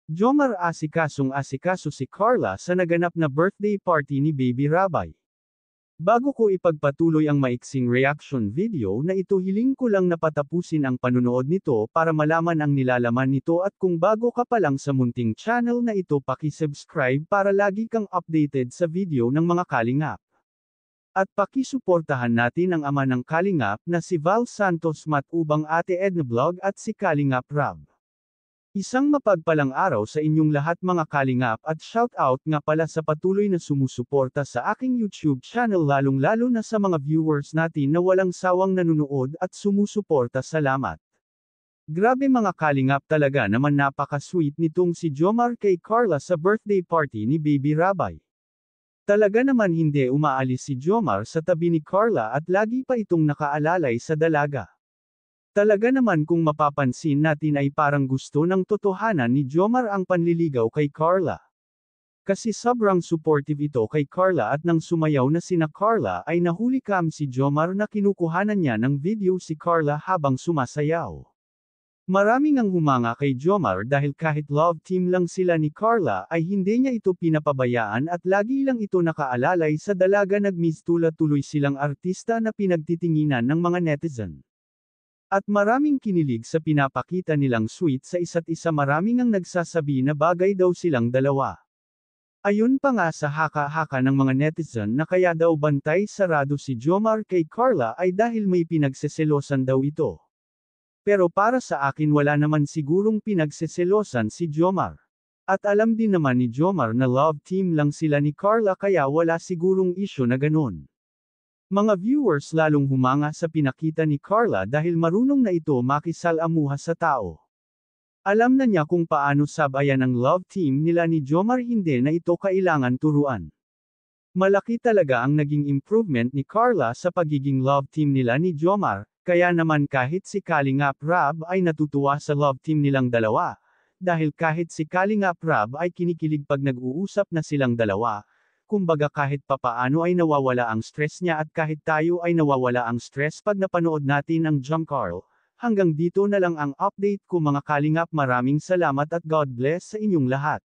Jomar asikasong-asikaso si Carla sa naganap na birthday party ni Baby Rabay. Bago ko ipagpatuloy ang maiksing reaction video na ito, hiling ko lang na patapusin ang panunood nito para malaman ang nilalaman nito, at kung bago ka pa lang sa munting channel na ito, paki-subscribe para lagi kang updated sa video ng mga kalingap. At pakisuportahan natin ang ama ng kalingap na si Val Santos Matubang, Ate Edna Vlog at si Kalingap Rab. Isang mapagpalang araw sa inyong lahat mga kalingap, at shout out nga pala sa patuloy na sumusuporta sa aking YouTube channel, lalong-lalo na sa mga viewers natin na walang sawang nanunood at sumusuporta. Salamat. Grabe mga kalingap, talaga naman napaka-sweet nitong si Jomar kay Carla sa birthday party ni Baby Rabay. Talaga naman hindi umaalis si Jomar sa tabi ni Carla at lagi pa itong nakaalalay sa dalaga. Talaga naman kung mapapansin natin ay parang gusto ng totohanan ni Jomar ang panliligaw kay Carla. Kasi sobrang supportive ito kay Carla, at nang sumayaw na sina Carla ay nahuli cam si Jomar na kinukuhanan niya ng video si Carla habang sumasayaw. Maraming ang humanga kay Jomar dahil kahit love team lang sila ni Carla ay hindi niya ito pinapabayaan at lagi lang ito nakaalalay sa dalaga. Nagmistula tuloy silang artista na pinagtitinginan ng mga netizen. At maraming kinilig sa pinapakita nilang sweet sa isa't isa, maraming ang nagsasabi na bagay daw silang dalawa. Ayun pa nga sa haka-haka ng mga netizen na kaya daw bantay sarado si Jomar kay Carla ay dahil may pinagseselosan daw ito. Pero para sa akin wala naman sigurong pinagseselosan si Jomar. At alam din naman ni Jomar na love team lang sila ni Carla, kaya wala sigurong issue na ganun. Mga viewers lalong humanga sa pinakita ni Carla dahil marunong na ito makisalamuha sa tao. Alam na niya kung paano sabayan ang love team nila ni Jomar, hindi na ito kailangan turuan. Malaki talaga ang naging improvement ni Carla sa pagiging love team nila ni Jomar, kaya naman kahit si Kalingap Rab ay natutuwa sa love team nilang dalawa, dahil kahit si Kalingap Rab ay kinikilig pag nag-uusap na silang dalawa. Kumbaga kahit papaano ay nawawala ang stress niya, at kahit tayo ay nawawala ang stress pag napanood natin ang Jomcar. Hanggang dito na lang ang update ko mga kalingap, maraming salamat at God bless sa inyong lahat.